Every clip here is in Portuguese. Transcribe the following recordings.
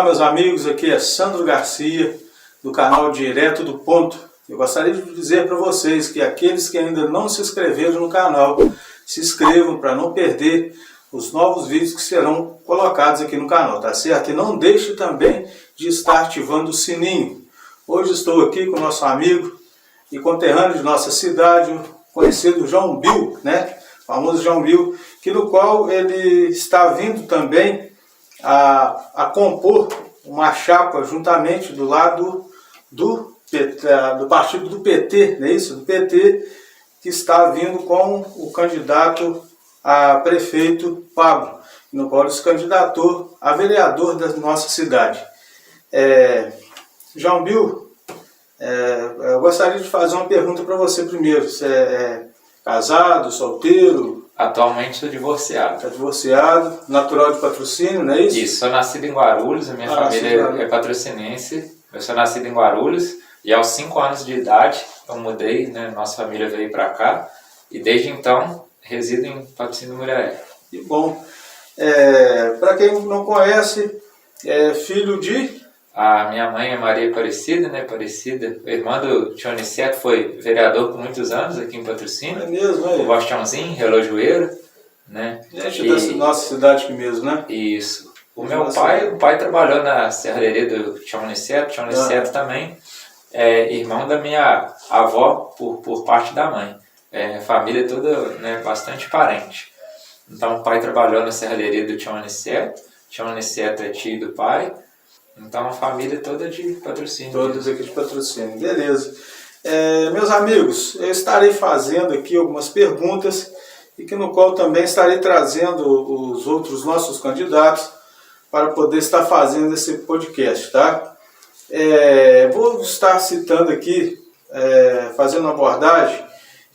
Olá meus amigos, aqui é Sandro Garcia do canal Direto do Ponto. Eu gostaria de dizer para vocês que aqueles que ainda não se inscreveram no canal, se inscrevam para não perder os novos vídeos que serão colocados aqui no canal, tá certo? E não deixe também de estar ativando o sininho. Hoje estou aqui com o nosso amigo e conterrâneo de nossa cidade, o conhecido João Bill, né? O famoso João Bill, que no qual ele está vindo também a compor uma chapa juntamente do lado do partido do PT, não é isso? Do PT, que está vindo com o candidato a prefeito Pablo, no qual ele se candidatou a vereador da nossa cidade. João Bill, eu gostaria de fazer uma pergunta para você primeiro. Você é casado, solteiro? Atualmente sou divorciado. Está divorciado, natural de Patrocínio, não é isso? Isso, sou nascido em Guarulhos, a minha família é patrocinense. Eu sou nascido em Guarulhos e aos 5 anos de idade eu mudei, né? Nossa família veio para cá e desde então resido em Patrocínio Muriaé. Que bom. Para quem não conhece, é filho de... A minha mãe é Maria Aparecida, né? Aparecida, irmã do Tio Aniceto, foi vereador por muitos anos aqui em Patrocínio. É mesmo, é? O Bastiãozinho, relojoeiro, né? Gente da nossa cidade aqui mesmo, né? Isso. O meu pai trabalhou na serralheria do Tio Aniceto. Tio Aniceto também é irmão da minha avó por parte da mãe. Família toda, né, bastante parente. Então o pai trabalhou na serralheria do Tio Aniceto. Tio Aniceto é tio do pai. Então a família toda de Patrocínio. Todos aqui de Patrocínio, beleza. Meus amigos, eu estarei fazendo aqui algumas perguntas e que no qual também estarei trazendo os outros nossos candidatos para poder estar fazendo esse podcast, tá? Vou estar citando aqui, fazendo uma abordagem,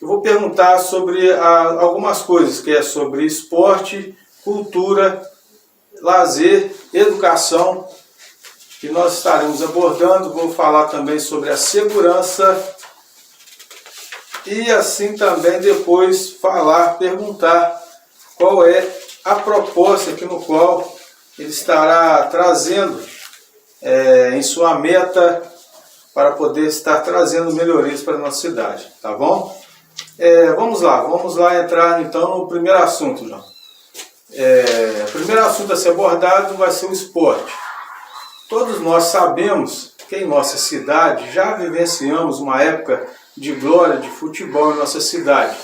eu vou perguntar sobre algumas coisas, que é sobre esporte, cultura, lazer, educação, que nós estaremos abordando. Vou falar também sobre a segurança e assim também depois perguntar qual é a proposta aqui no qual ele estará trazendo em sua meta para poder estar trazendo melhorias para a nossa cidade, tá bom? Vamos lá entrar então no primeiro assunto, João. O primeiro assunto a ser abordado vai ser o esporte. Todos nós sabemos que em nossa cidade já vivenciamos uma época de glória de futebol em nossa cidade.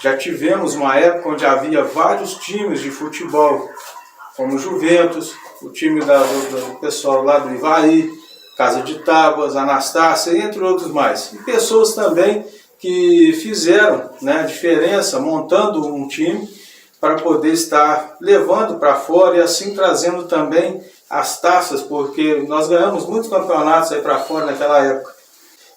Já tivemos uma época onde havia vários times de futebol, como o Juventus, o time do pessoal lá do Ivaí, Casa de Tábuas, Anastácia, entre outros mais. E pessoas também que fizeram, né, diferença montando um time para poder estar levando para fora e assim trazendo também as taças, porque nós ganhamos muitos campeonatos aí para fora naquela época.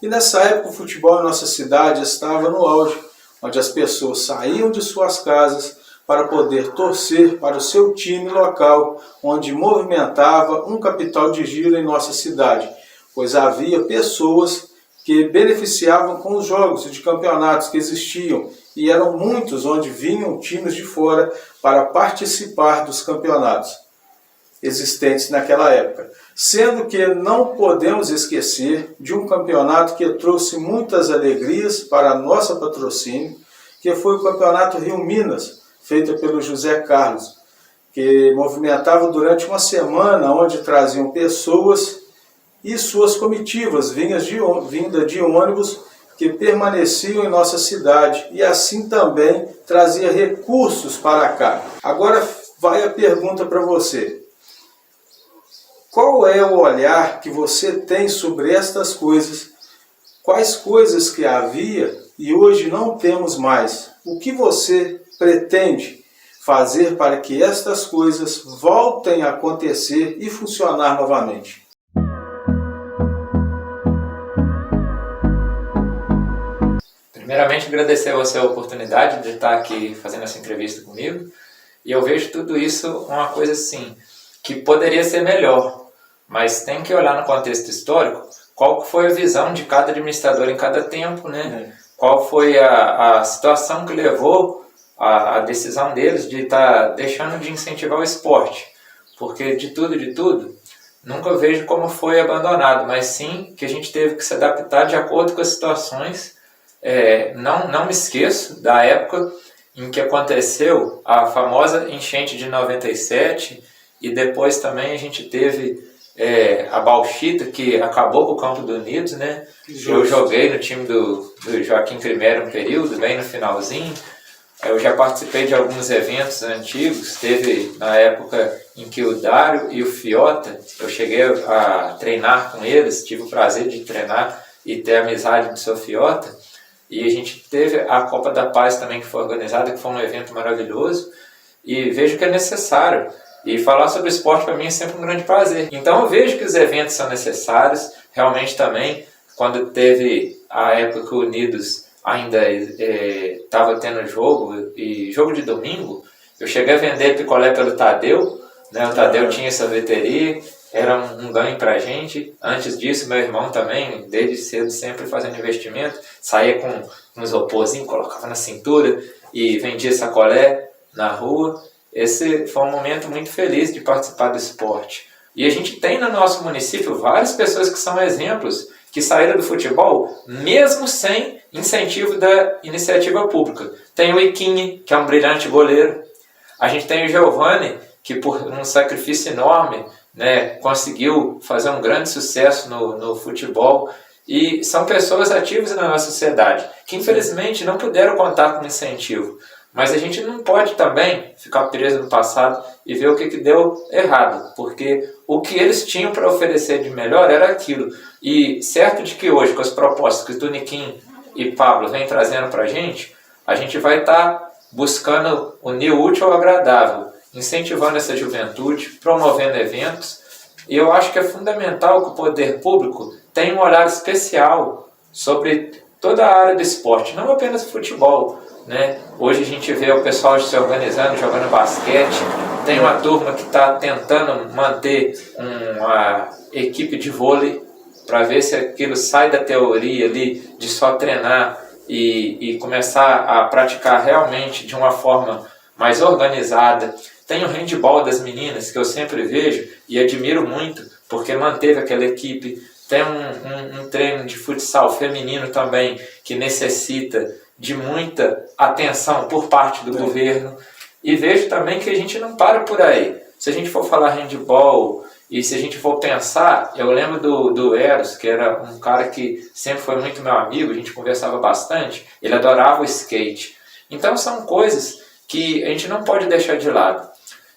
E nessa época o futebol em nossa cidade estava no auge, onde as pessoas saíam de suas casas para poder torcer para o seu time local, onde movimentava um capital de giro em nossa cidade, pois havia pessoas que beneficiavam com os jogos de campeonatos que existiam, e eram muitos onde vinham times de fora para participar dos campeonatos existentes naquela época. Sendo que não podemos esquecer de um campeonato que trouxe muitas alegrias para a nossa Patrocínio, que foi o Campeonato Rio Minas, feito pelo José Carlos, que movimentava durante uma semana, onde traziam pessoas e suas comitivas vinda de ônibus que permaneciam em nossa cidade e assim também trazia recursos para cá. Agora vai a pergunta para você. Qual é o olhar que você tem sobre estas coisas? Quais coisas que havia e hoje não temos mais? O que você pretende fazer para que estas coisas voltem a acontecer e funcionar novamente? Primeiramente, agradecer a você a oportunidade de estar aqui fazendo essa entrevista comigo. E eu vejo tudo isso uma coisa assim, que poderia ser melhor, mas tem que olhar no contexto histórico qual foi a visão de cada administrador em cada tempo, né? Qual foi a situação que levou a decisão deles de estar deixando de incentivar o esporte. Porque de tudo, nunca vejo como foi abandonado, mas sim que a gente teve que se adaptar de acordo com as situações. Não me esqueço da época em que aconteceu a famosa enchente de 97 e depois também a gente teve a bauxita que acabou com o campo do Unidos, né? Eu joguei no time do Joaquim Crimério um período, bem no finalzinho. Eu já participei de alguns eventos antigos, teve na época em que o Dário e o Fiota, eu cheguei a treinar com eles, tive o prazer de treinar e ter a amizade do seu Fiota. E a gente teve a Copa da Paz também que foi organizada, que foi um evento maravilhoso. E vejo que é necessário. E falar sobre esporte para mim é sempre um grande prazer. Então eu vejo que os eventos são necessários, realmente também, quando teve a época que o Unidos ainda estava tendo jogo, e jogo de domingo, eu cheguei a vender picolé pelo Tadeu, né? O Tadeu tinha sorveteria, era um ganho pra gente. Antes disso, meu irmão também, desde cedo, sempre fazendo investimento, saía com um isoporzinho, colocava na cintura e vendia sacolé na rua. Esse foi um momento muito feliz de participar do esporte. E a gente tem no nosso município várias pessoas que são exemplos, que saíram do futebol mesmo sem incentivo da iniciativa pública. Tem o Iquinho, que é um brilhante goleiro. A gente tem o Giovanni, que por um sacrifício enorme, né, conseguiu fazer um grande sucesso no futebol. E são pessoas ativas na nossa sociedade, que infelizmente não puderam contar com incentivo. Mas a gente não pode também ficar preso no passado e ver o que deu errado, porque o que eles tinham para oferecer de melhor era aquilo. E certo de que hoje, com as propostas que o Tuniquim e Pablo vêm trazendo para a gente vai estar buscando unir o útil ao agradável, incentivando essa juventude, promovendo eventos. E eu acho que é fundamental que o poder público tenha um olhar especial sobre toda a área do esporte, não apenas o futebol, né? Hoje a gente vê o pessoal se organizando, jogando basquete, tem uma turma que está tentando manter uma equipe de vôlei para ver se aquilo sai da teoria ali de só treinar e começar a praticar realmente de uma forma mais organizada. Tem o handball das meninas, que eu sempre vejo e admiro muito, porque manteve aquela equipe. Tem um treino de futsal feminino também, que necessita de muita atenção por parte do governo. E vejo também que a gente não para por aí. Se a gente for falar handball e se a gente for pensar, eu lembro do Eros, que era um cara que sempre foi muito meu amigo, a gente conversava bastante, ele adorava o skate. Então são coisas que a gente não pode deixar de lado.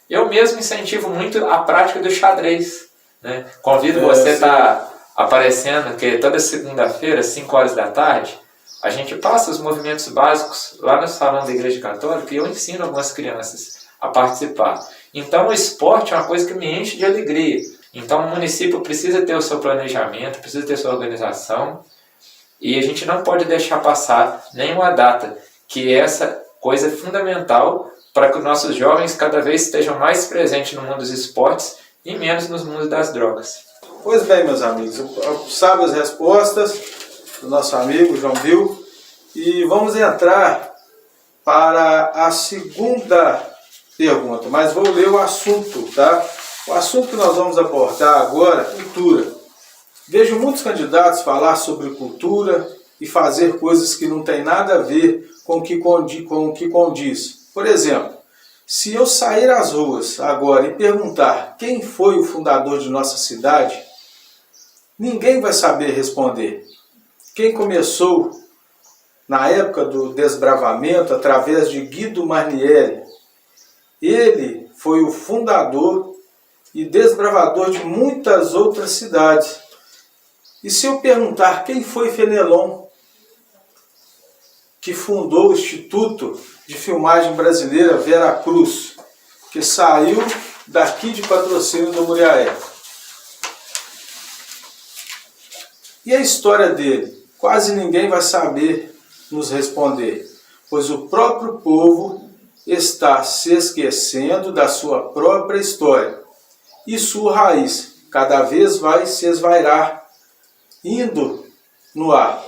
Eu mesmo incentivo muito a prática do xadrez, né? Convido você a estar aparecendo, que toda segunda-feira, às 5 horas da tarde, a gente passa os movimentos básicos lá no salão da Igreja Católica e eu ensino algumas crianças a participar. Então o esporte é uma coisa que me enche de alegria. Então o município precisa ter o seu planejamento, precisa ter sua organização e a gente não pode deixar passar nenhuma data, que essa coisa é fundamental para que os nossos jovens cada vez estejam mais presentes no mundo dos esportes e menos no mundo das drogas. Pois bem, meus amigos, sabe as respostas do nosso amigo João Bill e vamos entrar para a segunda pergunta, mas vou ler o assunto, tá? O assunto que nós vamos abordar agora é cultura. Vejo muitos candidatos falar sobre cultura e fazer coisas que não tem nada a ver com o que condiz. Por exemplo, se eu sair às ruas agora e perguntar quem foi o fundador de nossa cidade, ninguém vai saber responder. Quem começou na época do desbravamento através de Guido Marnieri, ele foi o fundador e desbravador de muitas outras cidades. E se eu perguntar quem foi Fenelon, que fundou o Instituto de Filmagem Brasileira Veracruz, que saiu daqui de Patrocínio do Muriaé. E a história dele? Quase ninguém vai saber nos responder, pois o próprio povo está se esquecendo da sua própria história e sua raiz cada vez vai se esvairar, indo no ar.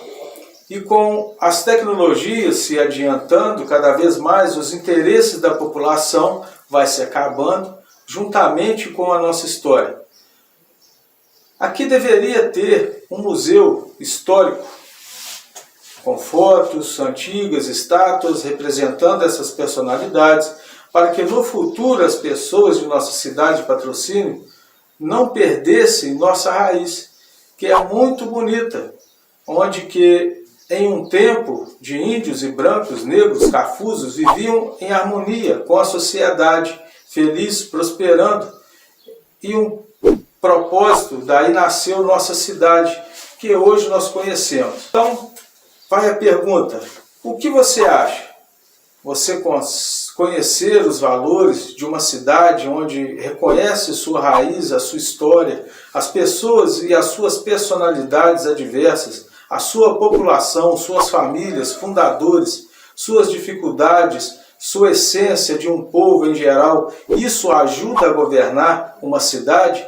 E com as tecnologias se adiantando cada vez mais, os interesses da população vai se acabando juntamente com a nossa história. Aqui deveria ter um museu histórico, com fotos antigas, estátuas representando essas personalidades, para que no futuro as pessoas de nossa cidade de Patrocínio não perdessem nossa raiz, que é muito bonita, onde que em um tempo de índios e brancos, negros, cafusos, viviam em harmonia com a sociedade, feliz, prosperando, e um propósito, daí nasceu nossa cidade, que hoje nós conhecemos. Então, vai a pergunta, o que você acha? Você conhecer os valores de uma cidade onde reconhece sua raiz, a sua história, as pessoas e as suas personalidades adversas, a sua população, suas famílias, fundadores, suas dificuldades, sua essência de um povo em geral, isso ajuda a governar uma cidade?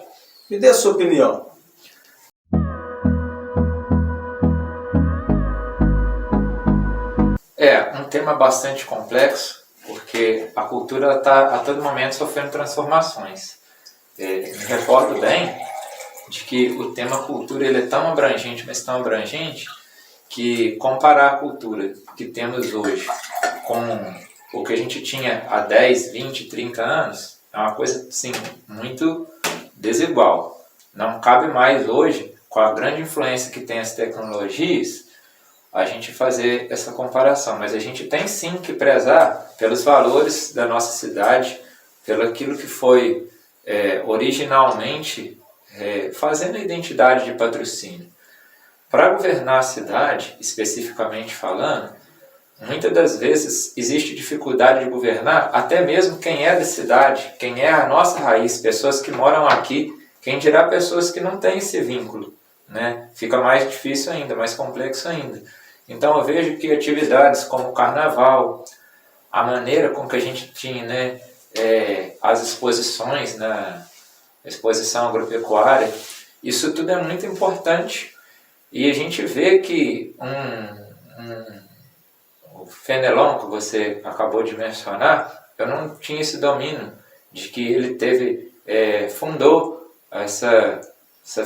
Me dê a sua opinião. É um tema bastante complexo, porque a cultura está a todo momento sofrendo transformações. Me recordo bem de que o tema cultura ele é tão abrangente, mas tão abrangente, que comparar a cultura que temos hoje com o que a gente tinha há 10, 20, 30 anos é uma coisa sim, muito desigual. Não cabe mais hoje, com a grande influência que tem as tecnologias, a gente fazer essa comparação, mas a gente tem sim que prezar pelos valores da nossa cidade, pelo aquilo que foi originalmente fazendo a identidade de Patrocínio. Para governar a cidade, especificamente falando, muitas das vezes existe dificuldade de governar até mesmo quem é da cidade, quem é a nossa raiz, pessoas que moram aqui, quem dirá pessoas que não têm esse vínculo, né? Fica mais difícil ainda, mais complexo ainda. Então eu vejo que atividades como o carnaval, a maneira com que a gente tinha, né, as exposições na exposição agropecuária, isso tudo é muito importante e a gente vê que o Fenelon, que você acabou de mencionar, eu não tinha esse domínio de que ele fundou essa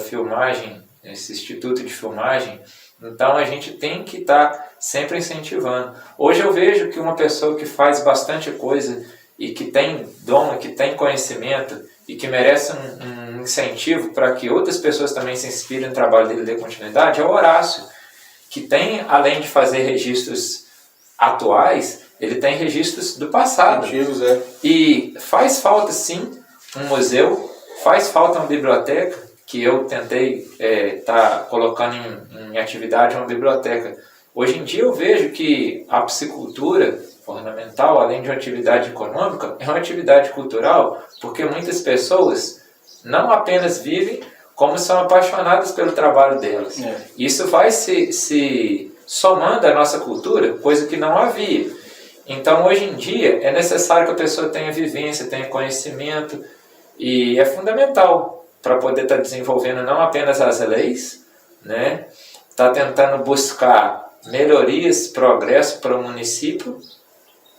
filmagem, esse instituto de filmagem. Então a gente tem que estar sempre incentivando. Hoje eu vejo que uma pessoa que faz bastante coisa e que tem dom, que tem conhecimento e que merece um incentivo para que outras pessoas também se inspirem no trabalho dele e dê continuidade, é o Horácio, que tem, além de fazer registros atuais, ele tem registros do passado. Antigos, E faz falta sim um museu, faz falta uma biblioteca, que eu tentei estar colocando em atividade uma biblioteca. Hoje em dia eu vejo que a piscicultura ornamental, além de uma atividade econômica, é uma atividade cultural, porque muitas pessoas não apenas vivem, como são apaixonadas pelo trabalho delas. Isso vai se somando à nossa cultura, coisa que não havia. Então hoje em dia é necessário que a pessoa tenha vivência, tenha conhecimento, e é fundamental para poder estar desenvolvendo não apenas as leis, né? Está tentando buscar melhorias, progresso para o município.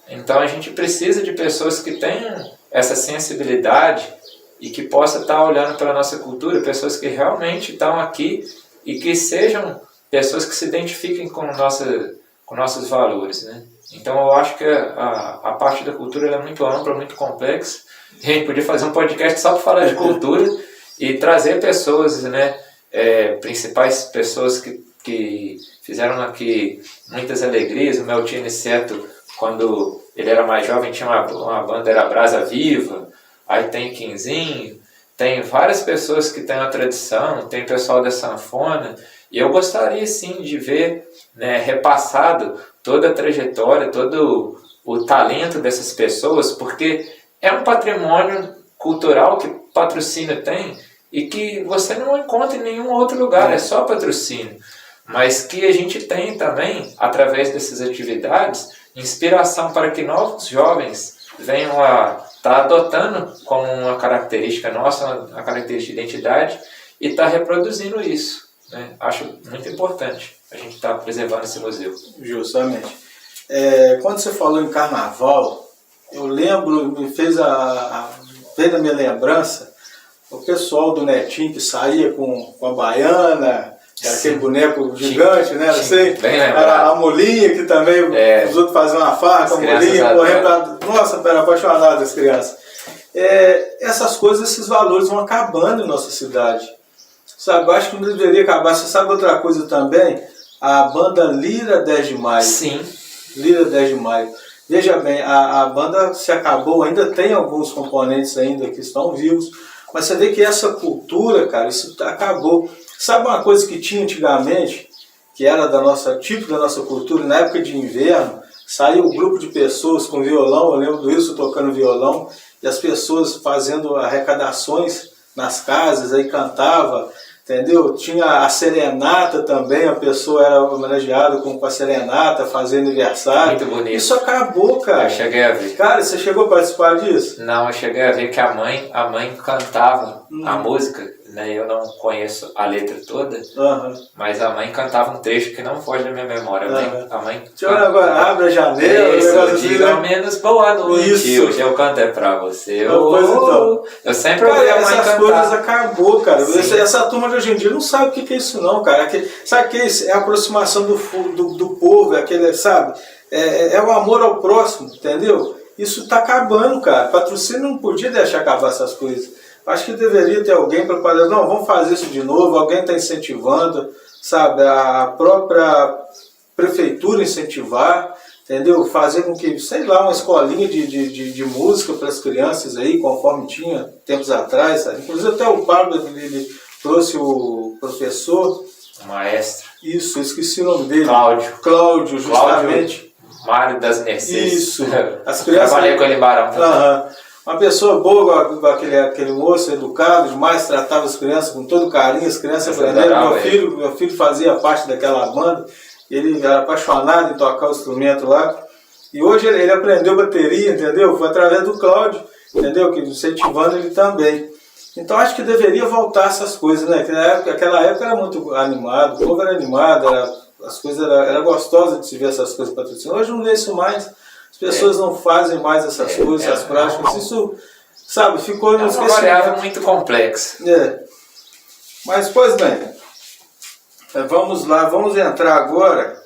Então a gente precisa de pessoas que tenham essa sensibilidade e que possam estar olhando para a nossa cultura, pessoas que realmente estão aqui e que sejam pessoas que se identifiquem com nossos valores, né? Então eu acho que a parte da cultura é muito ampla, muito complexa. A gente podia fazer um podcast só para falar de cultura e trazer pessoas, né, principais pessoas que fizeram aqui muitas alegrias. O meu tio Niceto, quando ele era mais jovem, tinha uma banda, era Brasa Viva, aí tem Quinzinho, tem várias pessoas que têm uma tradição, tem pessoal da sanfona, e eu gostaria sim de ver, né, repassado toda a trajetória, todo o talento dessas pessoas, porque é um patrimônio cultural que Patrocínio tem e que você não encontra em nenhum outro lugar, é só Patrocínio. Mas que a gente tem também, através dessas atividades, inspiração para que novos jovens venham a estar adotando como uma característica nossa, uma característica de identidade, e estar reproduzindo isso, né? Acho muito importante a gente estar preservando esse museu. Justamente. Quando você falou em carnaval, eu lembro, veio na minha lembrança o pessoal do Netinho que saía com a baiana, era aquele boneco gigante, né? Assim, era a molinha que também os outros faziam uma farra com a molinha, correndo pra... Nossa, era apaixonado as crianças. Essas coisas, esses valores vão acabando em nossa cidade. Sabe, eu acho que não deveria acabar. Você sabe outra coisa também? A banda Lira 10 de Maio. Sim. Lira 10 de Maio. Veja bem, a banda se acabou, ainda tem alguns componentes ainda que estão vivos, mas você vê que essa cultura, cara, isso acabou. Sabe uma coisa que tinha antigamente, que era tipo da nossa cultura, na época de inverno, saiu um grupo de pessoas com violão, eu lembro do Wilson tocando violão, e as pessoas fazendo arrecadações nas casas, aí cantava, entendeu? Tinha a serenata também, a pessoa era homenageada com a serenata, fazendo aniversário. Muito bonito. Isso acabou, cara. Eu cheguei a ver. Cara, você chegou a participar disso? Não, eu cheguei a ver que a mãe cantava a música, né? Eu não conheço a letra toda, mas a mãe cantava um trecho que não foge da minha memória. A mãe agora, abre a janela, isso, diga ao menos boa noite, hoje eu canto é pra você. Então. Eu sempre ouvi a mãe cantar. Essas coisas acabou, cara. Essa turma de hoje em dia não sabe o que é isso não, cara. Sabe o que é isso? É a aproximação do povo, é aquele, sabe? É o amor ao próximo, entendeu? Isso tá acabando, cara. Patrocínio não podia deixar acabar essas coisas. Acho que deveria ter alguém para falar, não, vamos fazer isso de novo, alguém está incentivando, sabe, a própria prefeitura incentivar, entendeu? Fazer com que, sei lá, uma escolinha de música para as crianças aí, conforme tinha tempos atrás, sabe? Inclusive até o Pablo, ele trouxe o professor... O maestro. Isso, eu esqueci o nome dele. Cláudio, justamente. Mário das Mercedes. Isso. As crianças... Trabalhei com ele em Barão também. Uma pessoa boa, aquele moço educado demais, tratava as crianças com todo carinho, as crianças aprenderam. Meu filho fazia parte daquela banda, ele era apaixonado em tocar o instrumento lá. E hoje ele aprendeu bateria, entendeu? Foi através do Cláudio, entendeu? Que incentivando ele também. Então acho que deveria voltar essas coisas, né? Aquela época era muito animado, o povo era animado, as coisas era gostosa de se ver essas coisas patrocinadas. Hoje não vê isso mais. As pessoas não fazem mais essas coisas, essas práticas. Isso, sabe, ficou no esquecimento. É uma variável muito complexa. Mas, pois bem, vamos lá, vamos entrar agora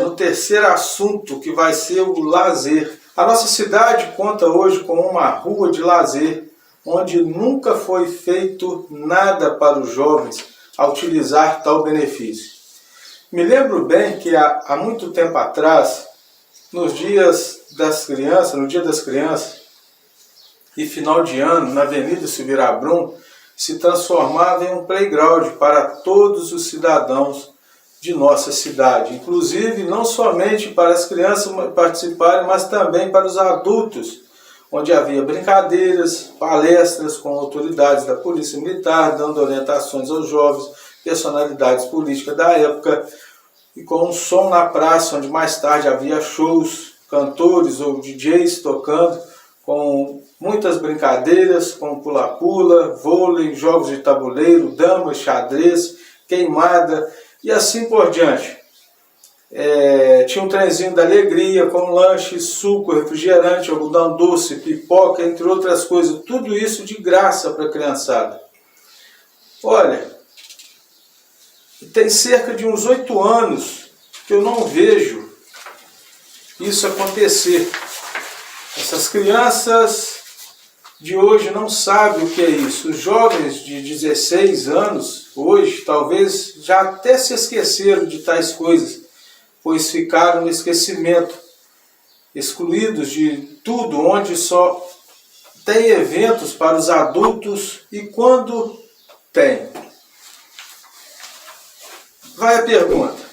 no terceiro assunto, que vai ser o lazer. A nossa cidade conta hoje com uma rua de lazer, onde nunca foi feito nada para os jovens a utilizar tal benefício. Me lembro bem que há muito tempo atrás, nos dias das crianças, no dia das crianças e final de ano, na Avenida Silveira Brum, se transformava em um playground para todos os cidadãos de nossa cidade. Inclusive, não somente para as crianças participarem, mas também para os adultos, onde havia brincadeiras, palestras com autoridades da Polícia Militar, dando orientações aos jovens, personalidades políticas da época, e com um som na praça, onde mais tarde havia shows, cantores ou DJs tocando, com muitas brincadeiras, com pula-pula, vôlei, jogos de tabuleiro, damas, xadrez, queimada e assim por diante. Tinha um trenzinho da alegria com lanche, suco, refrigerante, algodão doce, pipoca, entre outras coisas. Tudo isso de graça para a criançada. Olha, tem cerca de uns 8 anos que eu não vejo isso acontecer. Essas crianças de hoje não sabem o que é isso. Os jovens de 16 anos, hoje, talvez já até se esqueceram de tais coisas, pois ficaram no esquecimento, excluídos de tudo, onde só tem eventos para os adultos e quando tem. Vai a pergunta.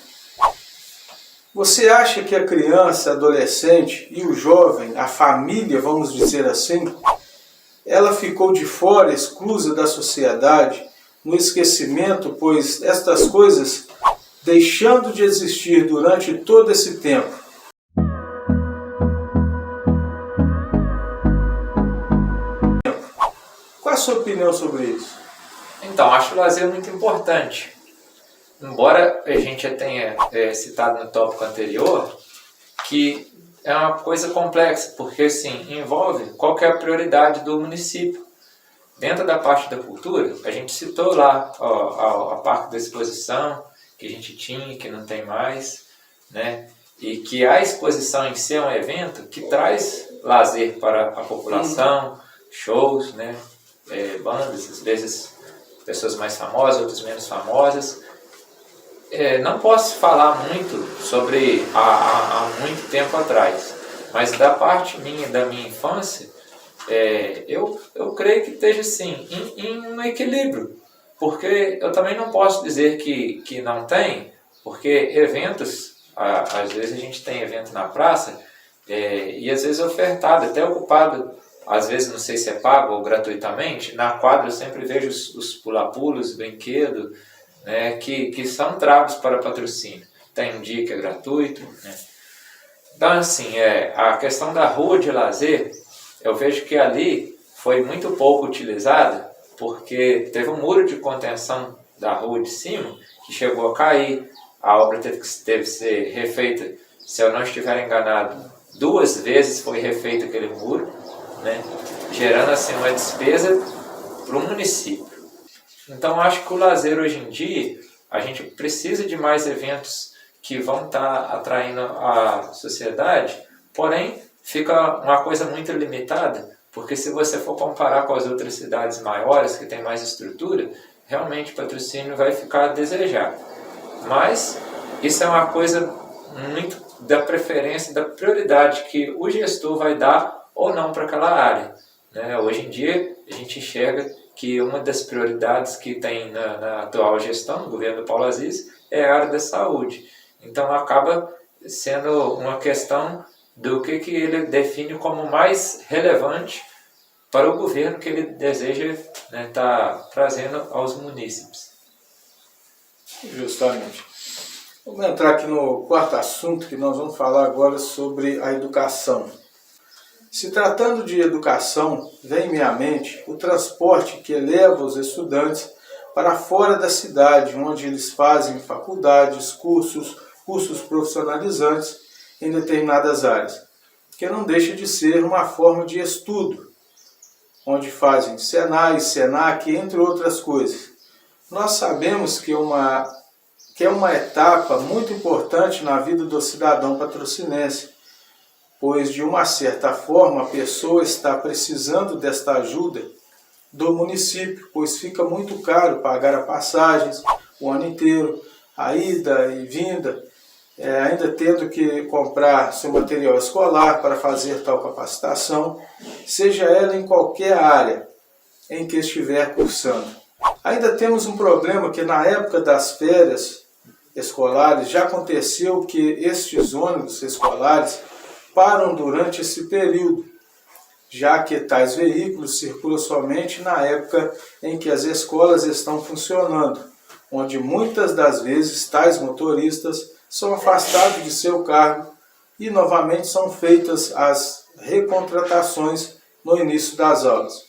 Você acha que a criança, adolescente e o jovem, a família, vamos dizer assim, ela ficou de fora, exclusa da sociedade, no esquecimento, pois estas coisas, deixando de existir durante todo esse tempo, qual a sua opinião sobre isso? Então, acho o lazer muito importante. Embora a gente já tenha citado no tópico anterior, que é uma coisa complexa, porque assim, envolve qual que é a prioridade do município. dentro da parte da cultura, a gente citou lá a parte da exposição que a gente tinha, que não tem mais, né? E que a exposição em si é um evento que traz lazer para a população, shows, né? Bandas, às vezes pessoas mais famosas, outras menos famosas. Não posso falar muito sobre há muito tempo atrás, mas da parte da minha infância, eu creio que esteja assim, em um equilíbrio, porque eu também não posso dizer que não tem, porque eventos, às vezes a gente tem evento na praça, e às vezes ofertado, até ocupado, às vezes não sei se é pago ou gratuitamente, na quadra eu sempre vejo os pula-pulos, brinquedos, né, que são travos para patrocínio. Tem um dia que é gratuito, né? Então, assim, a questão da rua de lazer, eu vejo que ali foi muito pouco utilizada, porque teve um muro de contenção da rua de cima que chegou a cair, a obra teve que ser refeita, se eu não estiver enganado, 2 vezes foi refeito aquele muro, né, gerando assim uma despesa para o município. Então, acho que o lazer hoje em dia, a gente precisa de mais eventos que vão estar atraindo a sociedade, porém, fica uma coisa muito limitada, porque se você for comparar com as outras cidades maiores, que tem mais estrutura, realmente o patrocínio vai ficar a desejar. Mas isso é uma coisa muito da preferência, da prioridade que o gestor vai dar ou não para aquela área, né? Hoje em dia, a gente enxerga que uma das prioridades que tem na atual gestão do governo Paulo Aziz é a área da saúde. Então acaba sendo uma questão do que ele define como mais relevante para o governo que ele deseja, né, tá trazendo aos munícipes. Justamente. Vamos entrar aqui no quarto assunto, que nós vamos falar agora sobre a educação. Se tratando de educação, vem em minha mente o transporte que leva os estudantes para fora da cidade, onde eles fazem faculdades, cursos profissionalizantes em determinadas áreas, que não deixa de ser uma forma de estudo, onde fazem Senai, Senac, entre outras coisas. Nós sabemos que é uma etapa muito importante na vida do cidadão patrocinense, pois de uma certa forma a pessoa está precisando desta ajuda do município, pois fica muito caro pagar as passagens o ano inteiro, a ida e vinda, ainda tendo que comprar seu material escolar para fazer tal capacitação, seja ela em qualquer área em que estiver cursando. Ainda temos um problema que na época das férias escolares já aconteceu que estes ônibus escolares param durante esse período, já que tais veículos circulam somente na época em que as escolas estão funcionando, onde muitas das vezes tais motoristas são afastados de seu cargo e novamente são feitas as recontratações no início das aulas,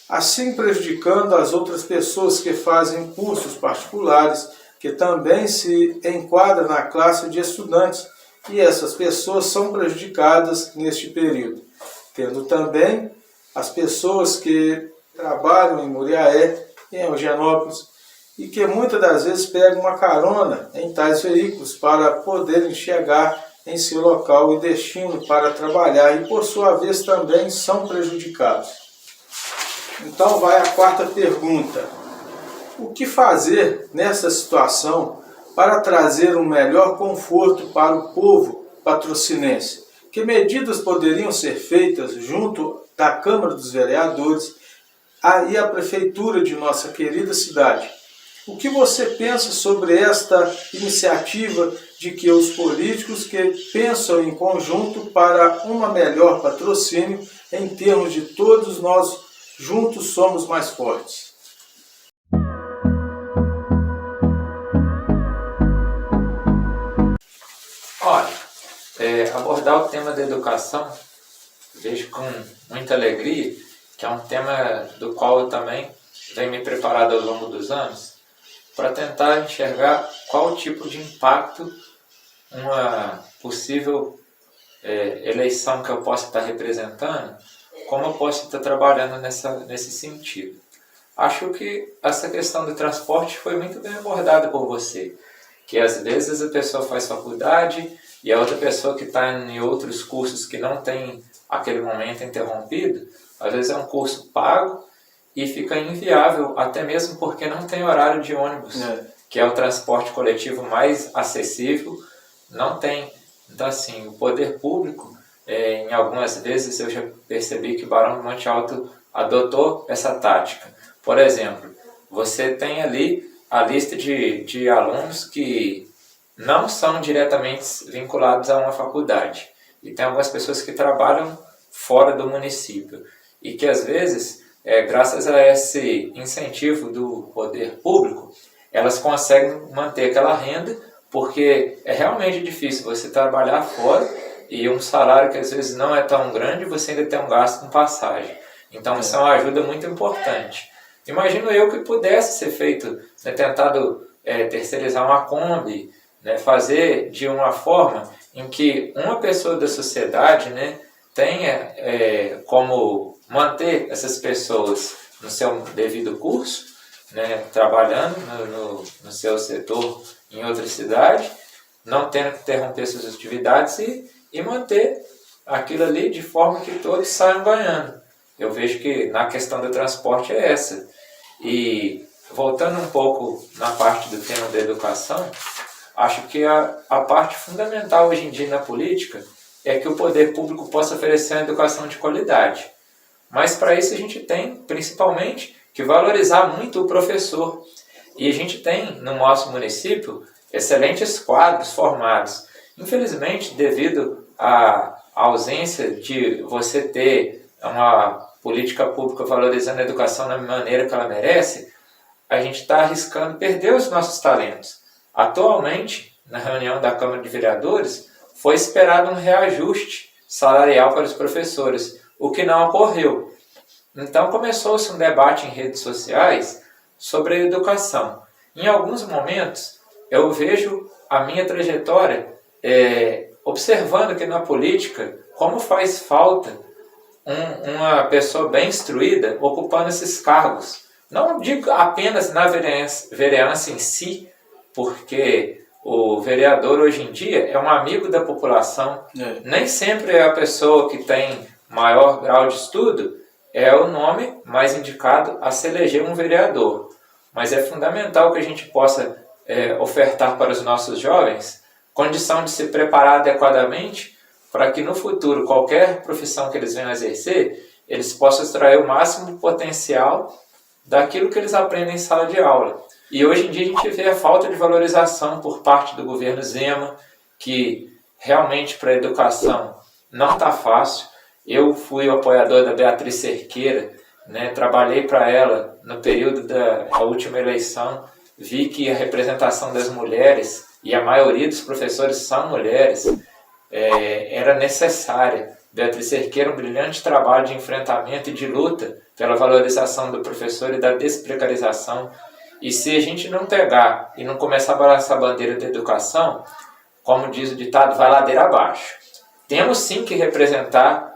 assim prejudicando as outras pessoas que fazem cursos particulares, que também se enquadram na classe de estudantes, e essas pessoas são prejudicadas neste período. Tendo também as pessoas que trabalham em Muriaé, em Eugenópolis, e que muitas das vezes pegam uma carona em tais veículos para poderem chegar em seu local e destino para trabalhar, e por sua vez também são prejudicados. Então vai a quarta pergunta. O que fazer nessa situação para trazer um melhor conforto para o povo patrocinense? Que medidas poderiam ser feitas junto da Câmara dos Vereadores e a Prefeitura de nossa querida cidade? O que você pensa sobre esta iniciativa de que os políticos que pensam em conjunto para uma melhor patrocínio em termos de todos nós juntos somos mais fortes? Olha, abordar o tema da educação, vejo com muita alegria, que é um tema do qual eu também venho me preparado ao longo dos anos, para tentar enxergar qual tipo de impacto uma possível eleição que eu possa estar representando, como eu posso estar trabalhando nesse sentido. Acho que essa questão do transporte foi muito bem abordada por você, que às vezes a pessoa faz faculdade e a outra pessoa que está em outros cursos que não tem aquele momento interrompido, às vezes é um curso pago e fica inviável, até mesmo porque não tem horário de ônibus, que é o transporte coletivo mais acessível, não tem. Então, assim, o poder público, em algumas vezes eu já percebi que o Barão do Monte Alto adotou essa tática. Por exemplo, você tem ali a lista de alunos que não são diretamente vinculados a uma faculdade. E tem algumas pessoas que trabalham fora do município. E que às vezes, graças a esse incentivo do poder público, elas conseguem manter aquela renda, porque é realmente difícil você trabalhar fora e um salário que às vezes não é tão grande, você ainda tem um gasto com passagem. Então isso é uma ajuda muito importante. Imagino eu que pudesse ser feito, tentado terceirizar uma Kombi, fazer de uma forma em que uma pessoa da sociedade tenha como manter essas pessoas no seu devido curso, trabalhando no seu setor em outra cidade, não tendo que interromper suas atividades e manter aquilo ali de forma que todos saiam ganhando. Eu vejo que na questão do transporte é essa. E voltando um pouco na parte do tema da educação, acho que a parte fundamental hoje em dia na política é que o poder público possa oferecer uma educação de qualidade. Mas para isso a gente tem, principalmente, que valorizar muito o professor. E a gente tem, no nosso município, excelentes quadros formados. Infelizmente, devido à ausência de você ter uma política pública valorizando a educação da maneira que ela merece, a gente está arriscando perder os nossos talentos. Atualmente, na reunião da Câmara de Vereadores, foi esperado um reajuste salarial para os professores, o que não ocorreu. Então começou-se um debate em redes sociais sobre a educação. Em alguns momentos, eu vejo a minha trajetória observando que na política, como faz falta uma pessoa bem instruída ocupando esses cargos. Não digo apenas na vereança em si, porque o vereador hoje em dia é um amigo da população. Nem sempre é a pessoa que tem maior grau de estudo é o nome mais indicado a se eleger um vereador. Mas é fundamental que a gente possa ofertar para os nossos jovens condição de se preparar adequadamente para que no futuro, qualquer profissão que eles venham a exercer, eles possam extrair o máximo potencial daquilo que eles aprendem em sala de aula. E hoje em dia a gente vê a falta de valorização por parte do governo Zema, que realmente para a educação não está fácil. Eu fui o apoiador da Beatriz Cerqueira, trabalhei para ela no período da última eleição, vi que a representação das mulheres, e a maioria dos professores são mulheres, era necessária. Beatriz Cerqueira, um brilhante trabalho de enfrentamento e de luta pela valorização do professor e da desprecarização. E se a gente não pegar e não começar a balançar a bandeira da educação, como diz o ditado, vai ladeira abaixo. Temos sim que representar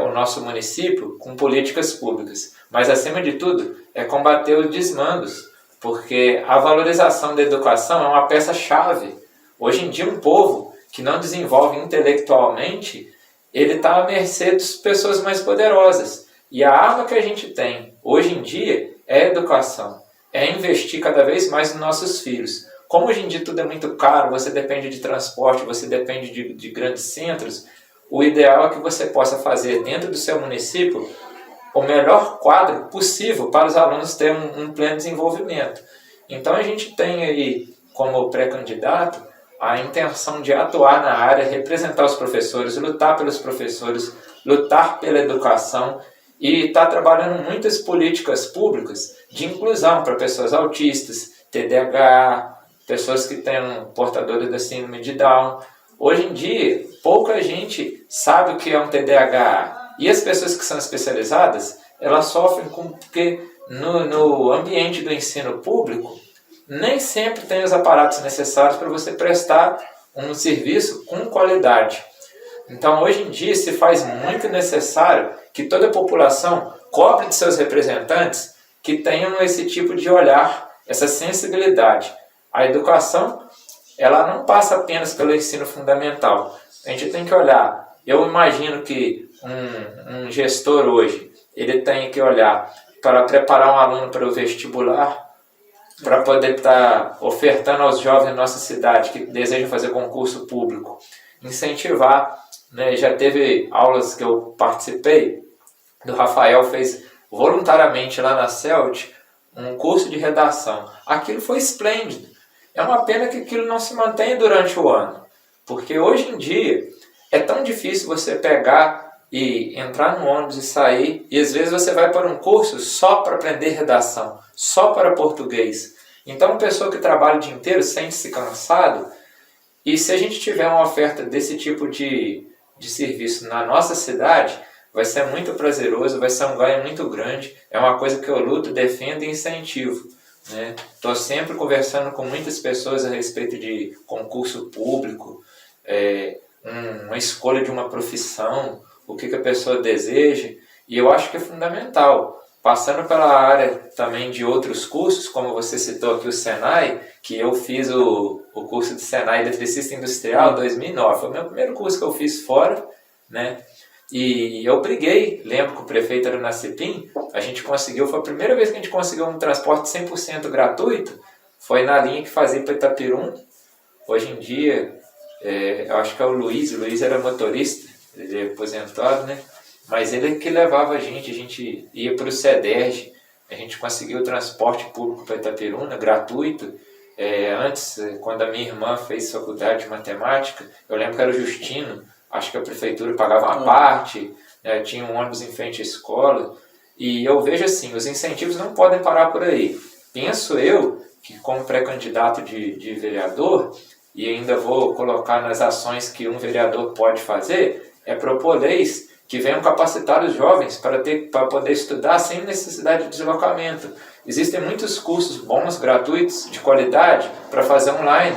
o nosso município com políticas públicas, mas acima de tudo é combater os desmandos, porque a valorização da educação é uma peça-chave. Hoje em dia um povo que não desenvolve intelectualmente, ele está à mercê das pessoas mais poderosas. E a arma que a gente tem hoje em dia é a educação, é investir cada vez mais nos nossos filhos. Como hoje em dia tudo é muito caro, você depende de transporte, você depende de grandes centros, o ideal é que você possa fazer dentro do seu município o melhor quadro possível para os alunos terem um pleno desenvolvimento. Então a gente tem aí, como pré-candidato, a intenção de atuar na área, representar os professores, lutar pelos professores, lutar pela educação e estar trabalhando muitas políticas públicas de inclusão para pessoas autistas, TDAH, pessoas que têm portadores da síndrome de Down. Hoje em dia, pouca gente sabe o que é um TDAH. E as pessoas que são especializadas, elas sofrem porque no ambiente do ensino público, nem sempre tem os aparatos necessários para você prestar um serviço com qualidade. Então, hoje em dia, se faz muito necessário que toda a população cobre de seus representantes que tenham esse tipo de olhar, essa sensibilidade. A educação, ela não passa apenas pelo ensino fundamental. A gente tem que olhar. Eu imagino que um gestor hoje, ele tem que olhar para preparar um aluno para o vestibular, para poder estar ofertando aos jovens da nossa cidade que desejam fazer concurso público, incentivar, né? Já teve aulas que eu participei, do Rafael fez voluntariamente lá na CELT um curso de redação. Aquilo foi esplêndido. É uma pena que aquilo não se mantenha durante o ano, porque hoje em dia é tão difícil você pegar e entrar no ônibus e sair, e às vezes você vai para um curso só para aprender redação, só para português. Então, uma pessoa que trabalha o dia inteiro sente-se cansado, e se a gente tiver uma oferta desse tipo de serviço na nossa cidade, vai ser muito prazeroso, vai ser um ganho muito grande, é uma coisa que eu luto, defendo e incentivo. Estou sempre conversando com muitas pessoas a respeito de concurso público, uma escolha de uma profissão, o que a pessoa deseja, e eu acho que é fundamental. Passando pela área também de outros cursos, como você citou aqui o Senai, que eu fiz o curso de Senai Eletricista Industrial em 2009, foi o meu primeiro curso que eu fiz fora, e eu briguei, lembro que o prefeito era na CEPIM, a gente conseguiu, foi a primeira vez que a gente conseguiu um transporte 100% gratuito, foi na linha que fazia para Itapirum. Hoje em dia, eu acho que é o Luiz era motorista, ele é aposentado, mas ele que levava a gente ia para o CEDERJ, a gente conseguiu o transporte público para Itaperuna, gratuito. Antes, quando a minha irmã fez faculdade de matemática, eu lembro que era o Justino, acho que a prefeitura pagava uma parte, tinha um ônibus em frente à escola, e eu vejo assim, os incentivos não podem parar por aí. Penso eu que como pré-candidato de vereador, e ainda vou colocar nas ações que um vereador pode fazer, é propor leis que venham capacitar os jovens para poder estudar sem necessidade de deslocamento. Existem muitos cursos bons, gratuitos, de qualidade, para fazer online,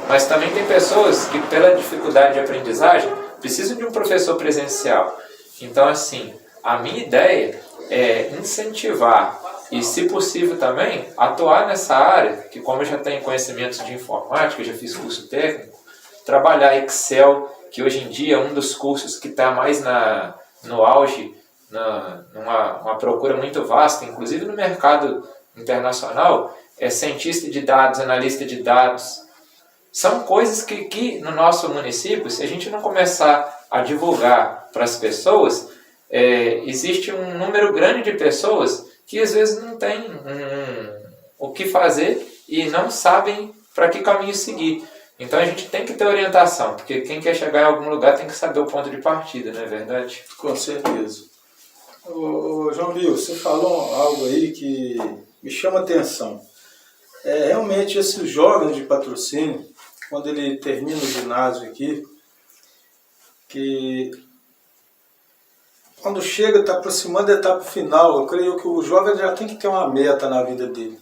mas também tem pessoas que, pela dificuldade de aprendizagem, precisam de um professor presencial. Então, assim, a minha ideia é incentivar e, se possível também, atuar nessa área, que como eu já tenho conhecimentos de informática, já fiz curso técnico, trabalhar Excel, que hoje em dia é um dos cursos que está mais no auge, numa procura muito vasta, inclusive no mercado internacional, é cientista de dados, analista de dados. São coisas que no nosso município, se a gente não começar a divulgar para as pessoas, existe um número grande de pessoas que às vezes não tem o que fazer e não sabem para que caminho seguir. Então a gente tem que ter orientação, porque quem quer chegar em algum lugar tem que saber o ponto de partida, não é verdade? Com certeza. Ô, João Bill, você falou algo aí que me chama a atenção. Realmente esse jovem de Patrocínio, quando ele termina o ginásio aqui, que quando chega, está aproximando da etapa final, eu creio que o jovem já tem que ter uma meta na vida dele.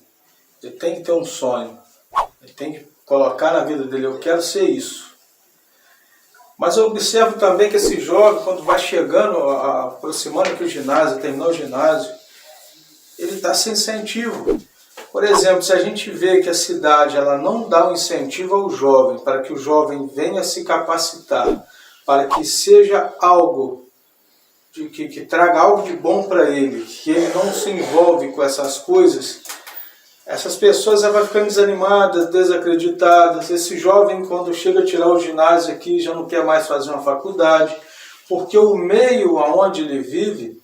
Ele tem que ter um sonho. Ele tem que colocar na vida dele, eu quero ser isso. Mas eu observo também que esse jovem, quando vai chegando, aproximando aqui o ginásio, terminou o ginásio, ele está sem incentivo. Por exemplo, se a gente vê que a cidade ela não dá um incentivo ao jovem, para que o jovem venha se capacitar, para que seja algo, que traga algo de bom para ele, que ele não se envolve com essas coisas, essas pessoas vão ficando desanimadas, desacreditadas. Esse jovem, quando chega a tirar o ginásio aqui, já não quer mais fazer uma faculdade, porque o meio onde ele vive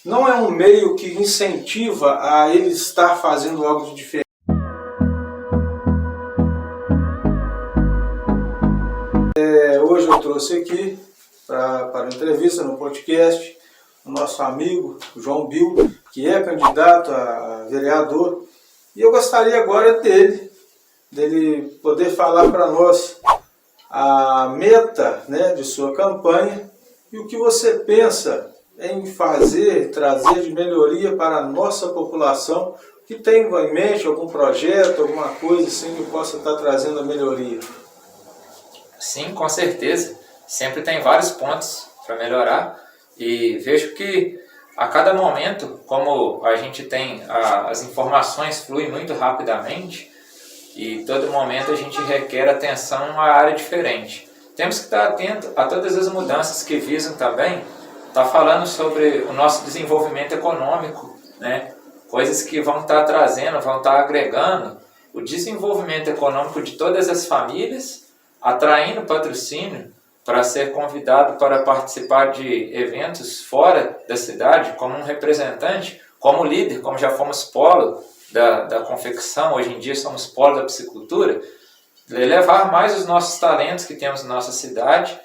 não é um meio que incentiva a ele estar fazendo algo de diferente. Hoje eu trouxe aqui para a entrevista no podcast o nosso amigo João Bill, que é candidato a vereador. E eu gostaria agora dele poder falar para nós a meta, de sua campanha e o que você pensa em fazer, trazer de melhoria para a nossa população, que tem em mente algum projeto, alguma coisa assim que possa estar trazendo a melhoria. Sim, com certeza. sempre tem vários pontos para melhorar e vejo que a cada momento, como a gente tem, as informações fluem muito rapidamente e todo momento a gente requer atenção a uma área diferente. Temos que estar atento a todas as mudanças que visam também, está falando sobre o nosso desenvolvimento econômico, né? Coisas que vão estar trazendo, vão estar agregando o desenvolvimento econômico de todas as famílias, atraindo patrocínio para ser convidado para participar de eventos fora da cidade, como um representante, como líder, como já fomos polo da confecção, hoje em dia somos polo da piscicultura, levar mais os nossos talentos que temos na nossa cidade,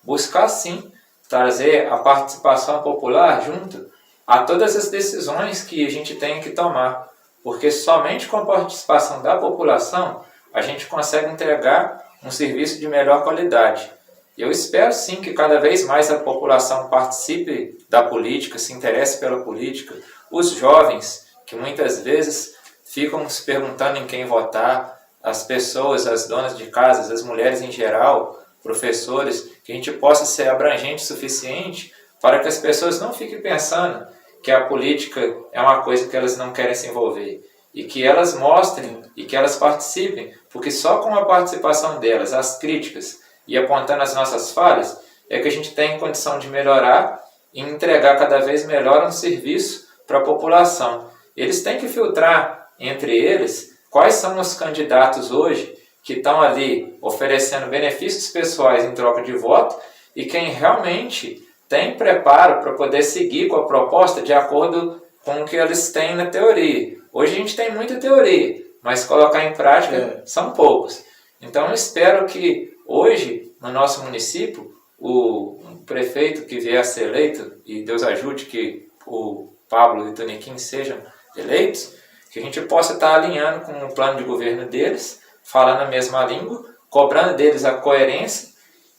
buscar sim trazer a participação popular junto a todas as decisões que a gente tem que tomar, porque somente com a participação da população a gente consegue entregar um serviço de melhor qualidade. Eu espero sim que cada vez mais a população participe da política, se interesse pela política, os jovens que muitas vezes ficam se perguntando em quem votar, as pessoas, as donas de casas, as mulheres em geral, professores, que a gente possa ser abrangente o suficiente para que as pessoas não fiquem pensando que a política é uma coisa que elas não querem se envolver e que elas mostrem e que elas participem, porque só com a participação delas, as críticas e apontando as nossas falhas, é que a gente tem condição de melhorar e entregar cada vez melhor um serviço para a população. Eles têm que filtrar entre eles quais são os candidatos hoje que estão ali oferecendo benefícios pessoais em troca de voto e quem realmente tem preparo para poder seguir com a proposta de acordo com o que eles têm na teoria. Hoje a gente tem muita teoria, mas colocar em prática são poucos. Então eu espero que hoje, no nosso município, o prefeito que vier a ser eleito, e Deus ajude que o Pablo e o Toniquim sejam eleitos, que a gente possa estar alinhando com o plano de governo deles, falando a mesma língua, cobrando deles a coerência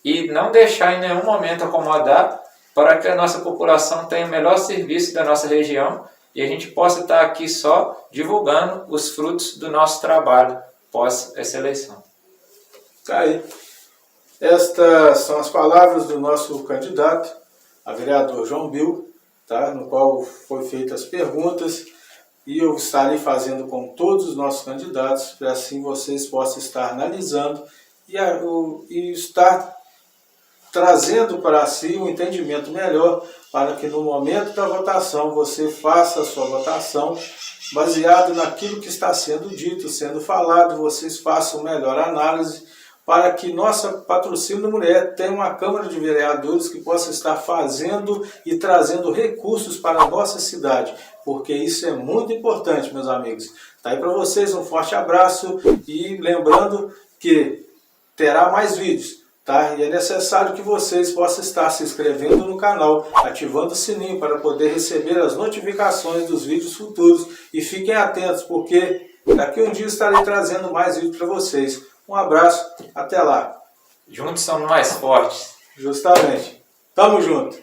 e não deixar em nenhum momento acomodar para que a nossa população tenha o melhor serviço da nossa região e a gente possa estar aqui só divulgando os frutos do nosso trabalho pós essa eleição. Tá aí. Estas são as palavras do nosso candidato, a vereador João Bill, tá? No qual foi feitas as perguntas e eu estarei fazendo com todos os nossos candidatos para assim vocês possam estar analisando e estar trazendo para si um entendimento melhor para que no momento da votação você faça a sua votação baseado naquilo que está sendo dito, sendo falado, vocês façam melhor análise para que nossa Patrocínio da Mulher tenha uma Câmara de Vereadores que possa estar fazendo e trazendo recursos para a nossa cidade, porque isso é muito importante, meus amigos. Tá aí para vocês um forte abraço e lembrando que terá mais vídeos. Tá? E é necessário que vocês possam estar se inscrevendo no canal, ativando o sininho para poder receber as notificações dos vídeos futuros. E fiquem atentos, porque daqui a um dia estarei trazendo mais vídeos para vocês. Um abraço, até lá. Juntos somos mais fortes. Justamente. Tamo junto.